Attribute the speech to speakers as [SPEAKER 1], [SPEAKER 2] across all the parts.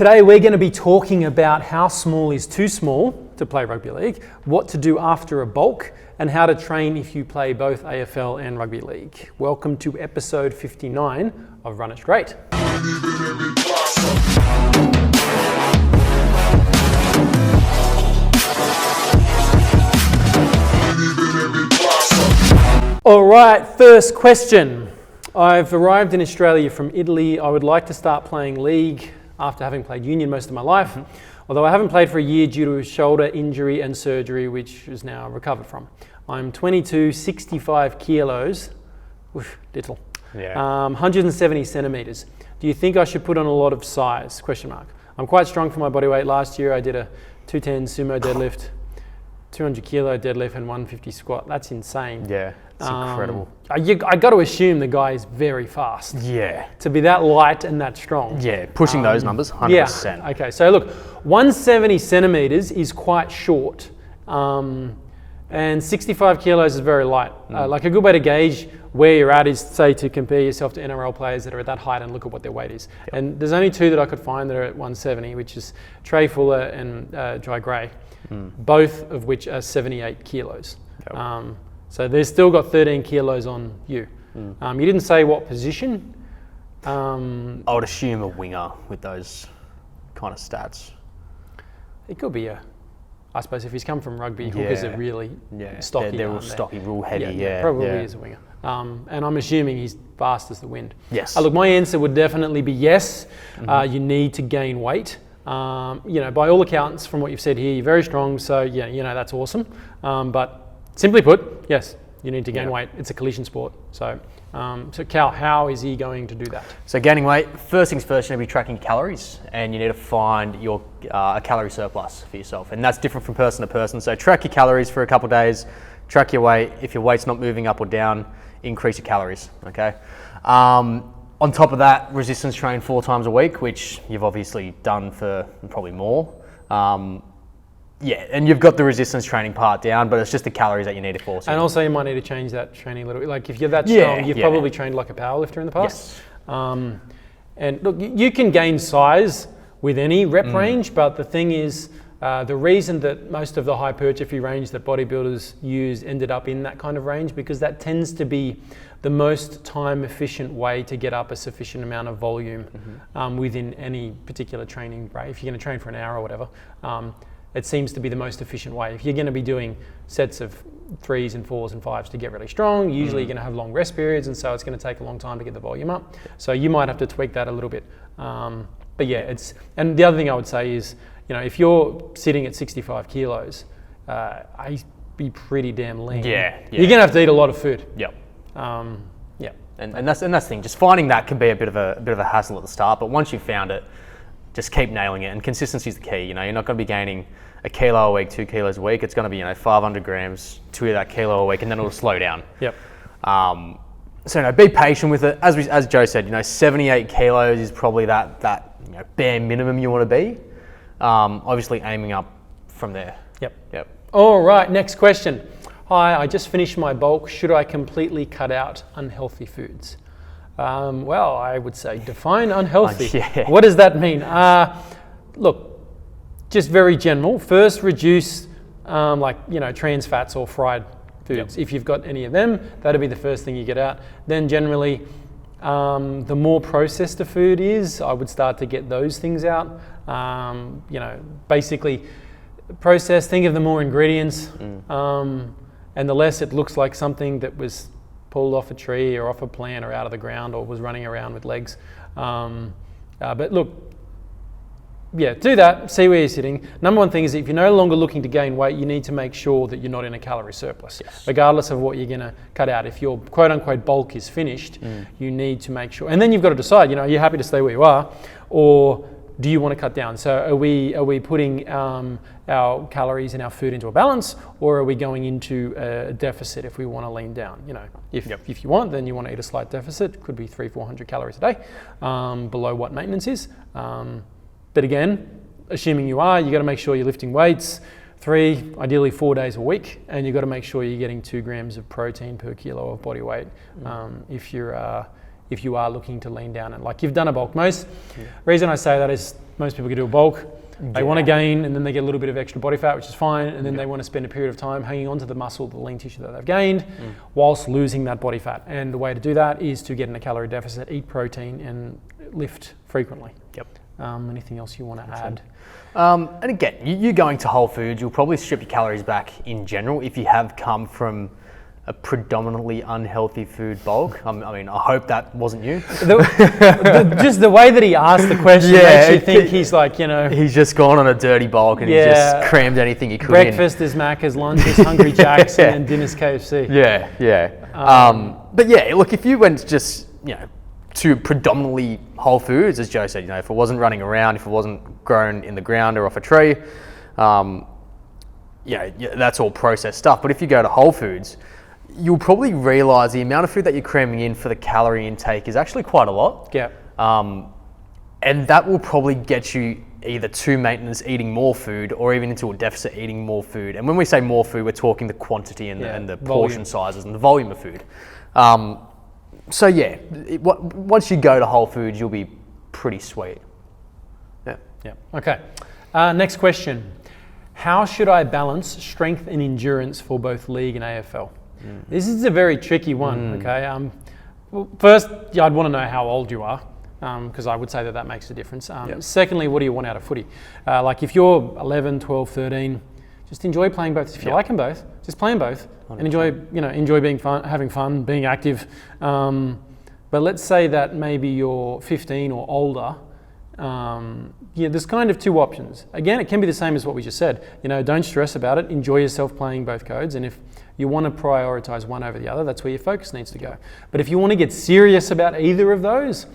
[SPEAKER 1] Today we're going to be talking about how small is too small to play rugby league, what to do after a bulk, and how to train if you play both AFL and rugby league. Welcome to episode 59 of Run It Straight. All right, first question. I've arrived in Australia from Italy. I would like to start playing league after having played union most of my life, although I haven't played for a year due to a shoulder injury and surgery, which is now recovered from. I'm 22, 65 kilos, little, 170 centimeters. Do you think I should put on a lot of size? ? I'm quite strong for my body weight. Last year I did a 210 sumo deadlift, 200 kilo deadlift and 150 squat. That's insane.
[SPEAKER 2] Yeah, it's incredible.
[SPEAKER 1] I got to assume the guy is very fast.
[SPEAKER 2] Yeah.
[SPEAKER 1] To be that light and that strong.
[SPEAKER 2] Yeah, pushing those numbers, 100%.
[SPEAKER 1] Yeah, okay, so look, 170 centimeters is quite short. And 65 kilos is very light. Like a good way to gauge where you're at is, say, to compare yourself to NRL players that are at that height and look at what their weight is. Yep. And there's only two that I could find that are at 170, which is Trey Fuller and Jai Gray, both of which are 78 kilos. Yep. So they've still got 13 kilos on you. You didn't say what position.
[SPEAKER 2] I would assume a winger with those kind of stats.
[SPEAKER 1] It could be I suppose if he's come from rugby, hookers are really stocky.
[SPEAKER 2] They're all stocky, real heavy.
[SPEAKER 1] Probably is a winger. And I'm assuming he's fast as the wind.
[SPEAKER 2] Yes.
[SPEAKER 1] Look, my answer would definitely be yes. You need to gain weight. By all accounts, from what you've said here, you're very strong. So that's awesome. But simply put, yes, you need to gain weight. It's a collision sport. So Cal, how is he going to do that?
[SPEAKER 2] So gaining weight, first things first, you need to be tracking calories, and you need to find your a calorie surplus for yourself, and that's different from person to person. So track your calories for a couple of days, track your weight. If your weight's not moving up or down, increase your calories. Okay. On top of that, resistance train 4 times a week, which you've obviously done for probably more. And you've got the resistance training part down, but it's just the calories that you need to force.
[SPEAKER 1] And also you might need to change that training a little bit. Like if you're that strong, you've probably trained like a powerlifter in the past.
[SPEAKER 2] Yes.
[SPEAKER 1] And look, you can gain size with any rep range, but the thing is, the reason that most of the hypertrophy range that bodybuilders use ended up in that kind of range, because that tends to be the most time efficient way to get up a sufficient amount of volume within any particular training, right? If you're going to train for an hour or whatever, it seems to be the most efficient way. If you're going to be doing sets of 3s and 4s and 5s to get really strong, usually you're going to have long rest periods, and so it's going to take a long time to get the volume up. So you might have to tweak that a little bit. But yeah, and the other thing I would say is, if you're sitting at 65 kilos, I'd be pretty damn lean.
[SPEAKER 2] Yeah.
[SPEAKER 1] You're going to have to eat a lot of food.
[SPEAKER 2] Yep. And that's the thing. Just finding that can be a bit of a hassle at the start, but once you've found it, just keep nailing it, and consistency is the key. You're not going to be gaining a kilo a week, 2 kilos a week. It's going to be 500 grams to that kilo a week, and then it'll slow down.
[SPEAKER 1] Yep.
[SPEAKER 2] So be patient with it. As Joe said, 78 kilos is probably that bare minimum you want to be. Obviously aiming up from there.
[SPEAKER 1] Yep. All right, next question. Hi, I just finished my bulk. Should I completely cut out unhealthy foods? Well, I would say define unhealthy. What does that mean? Look, just very general. First, reduce trans fats or fried foods. If you've got any of them, that'll be the first thing you get out. Then generally, the more processed the food is, I would start to get those things out. Basically processed, think of the more ingredients, and the less it looks like something that was pulled off a tree or off a plant or out of the ground or was running around with legs. But look, do that, see where you're sitting. Number one thing is, if you're no longer looking to gain weight, you need to make sure that you're not in a calorie surplus, regardless of what you're gonna cut out. If your quote unquote bulk is finished, you need to make sure, and then you've got to decide, you're happy to stay where you are, or do you want to cut down? So are we putting our calories and our food into a balance, or are we going into a deficit if we want to lean down? If you want, then you want to eat a slight deficit. Could be 300-400 calories a day, below what maintenance is. But again, assuming you are, you got to make sure you're lifting weights 3, ideally 4 days a week, and you've got to make sure you're getting 2 grams of protein per kilo of body weight if you are looking to lean down and like you've done a bulk. Reason I say that is most people can do a bulk. They want to
[SPEAKER 2] Yeah.
[SPEAKER 1] gain, and then they get a little bit of extra body fat, which is fine, and then they want to spend a period of time hanging on to the muscle, the lean tissue that they've gained, whilst losing that body fat. And the way to do that is to get in a calorie deficit, eat protein, and lift frequently.
[SPEAKER 2] Yep.
[SPEAKER 1] Anything else you want to add?
[SPEAKER 2] And again, you going to Whole Foods, you'll probably strip your calories back in general if you have come from a predominantly unhealthy food bulk. I mean, I hope that wasn't you.
[SPEAKER 1] Just the way that he asked the question makes you think he's like,
[SPEAKER 2] He's just gone on a dirty bulk and he's just crammed anything he could
[SPEAKER 1] breakfast is Macca's, lunch is Hungry Jack's, and then dinner's KFC.
[SPEAKER 2] But yeah, look, if you went just, to predominantly whole foods, as Joe said, if it wasn't running around, if it wasn't grown in the ground or off a tree, that's all processed stuff. But if you go to Whole Foods, you'll probably realise the amount of food that you're cramming in for the calorie intake is actually quite a lot.
[SPEAKER 1] Yeah.
[SPEAKER 2] And that will probably get you either to maintenance eating more food or even into a deficit eating more food. And when we say more food, we're talking the quantity and the portion sizes and the volume of food. Once you go to Whole Foods, you'll be pretty sweet.
[SPEAKER 1] Yeah. Okay. Next question. How should I balance strength and endurance for both league and AFL? This is a very tricky one, okay? Well, first, I'd want to know how old you are, because I would say that makes a difference. Secondly, what do you want out of footy? Like if you're 11, 12, 13, just enjoy playing both. If you like them both, just play them both 100%. And enjoy being fun, having fun, being active. But let's say that maybe you're 15 or older. There's kind of two options. Again, it can be the same as what we just said. Don't stress about it. Enjoy yourself playing both codes. And if you want to prioritize one over the other, that's where your focus needs to go. But if you want to get serious about either of those,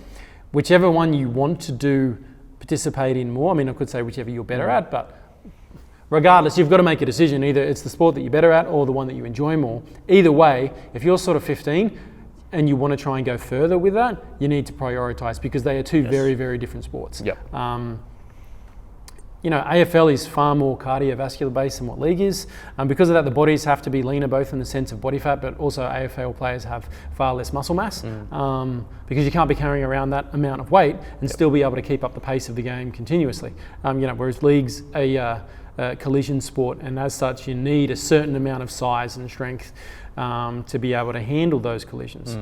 [SPEAKER 1] whichever one you want to participate in more, I could say whichever you're better at, but regardless, you've got to make a decision. Either it's the sport that you're better at or the one that you enjoy more. Either way, if you're sort of 15 and you want to try and go further with that, you need to prioritize because they are two very, very different sports.
[SPEAKER 2] Yep.
[SPEAKER 1] AFL is far more cardiovascular based than what league is. Because of that, the bodies have to be leaner, both in the sense of body fat, but also AFL players have far less muscle mass because you can't be carrying around that amount of weight and still be able to keep up the pace of the game continuously. Whereas league's a collision sport, and as such, you need a certain amount of size and strength to be able to handle those collisions.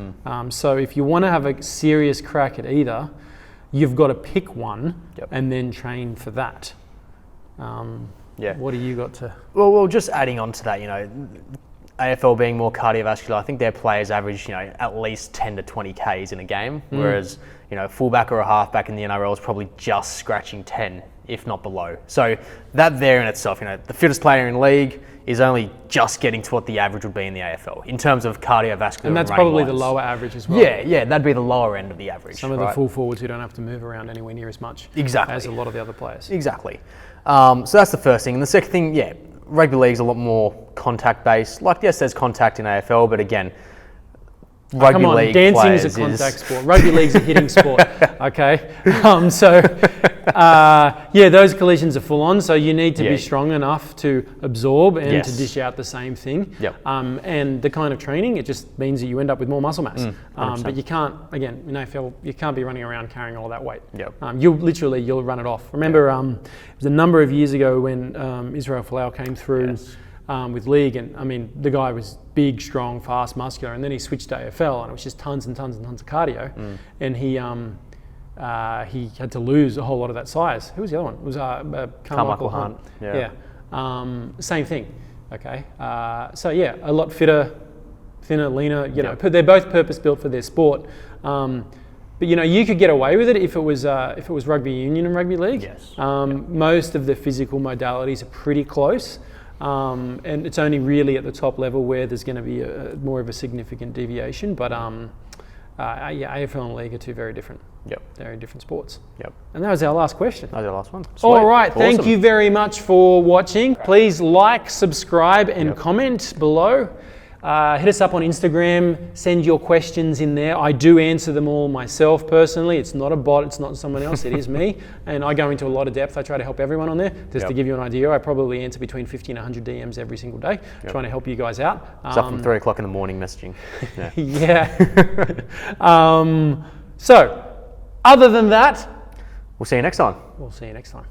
[SPEAKER 1] So if you want to have a serious crack at either, you've got to pick one and then train for that. What do you got to?
[SPEAKER 2] Well, just adding on to that, AFL being more cardiovascular, I think their players average, at least 10 to 20 Ks in a game, whereas, a fullback or a halfback in the NRL is probably just scratching 10, if not below. So that there in itself, the fittest player in league is only just getting to what the average would be in the AFL in terms of cardiovascular.
[SPEAKER 1] And that's probably the lower average as well.
[SPEAKER 2] Yeah, that'd be the lower end of the average.
[SPEAKER 1] Some of the full forwards who don't have to move around anywhere near as much as a lot of the other players.
[SPEAKER 2] Exactly. So that's the first thing. And the second thing, rugby league's a lot more contact based. Like, yes, there's contact in AFL, but again, rugby league
[SPEAKER 1] dancing is a contact sport. Rugby league's a hitting sport. Okay, those collisions are full on. So you need to be strong enough to absorb and to dish out the same thing. And the kind of training, it just means that you end up with more muscle mass. But you can't, again, in AFL, you can't be running around carrying all that weight. You'll run it off. Remember, it was a number of years ago when Israel Folau came through. With league, and the guy was big, strong, fast, muscular, and then he switched to AFL, and it was just tons and tons and tons of cardio, and he had to lose a whole lot of that size. Who was the other one? It was Carmichael Hunt. Same thing. Okay, a lot fitter, thinner, leaner. They're both purpose built for their sport. But you could get away with it if it was rugby union and rugby league. Most of the physical modalities are pretty close. And it's only really at the top level where there's going to be more of a significant deviation. But AFL and league are two very different sports. And that was our last question.
[SPEAKER 2] That was our last one. Sweet.
[SPEAKER 1] All right. Awesome. Thank you very much for watching. Please like, subscribe, and comment below. Hit us up on Instagram, send your questions in there. I do answer them all myself personally. It's not a bot, it's not someone else, it is me. And I go into a lot of depth. I try to help everyone on there. Just to give you an idea, I probably answer between 50 and 100 DMs every single day, trying to help you guys out.
[SPEAKER 2] It's up from 3 o'clock in the morning messaging.
[SPEAKER 1] So, other than that,
[SPEAKER 2] we'll see you next time.
[SPEAKER 1] We'll see you next time.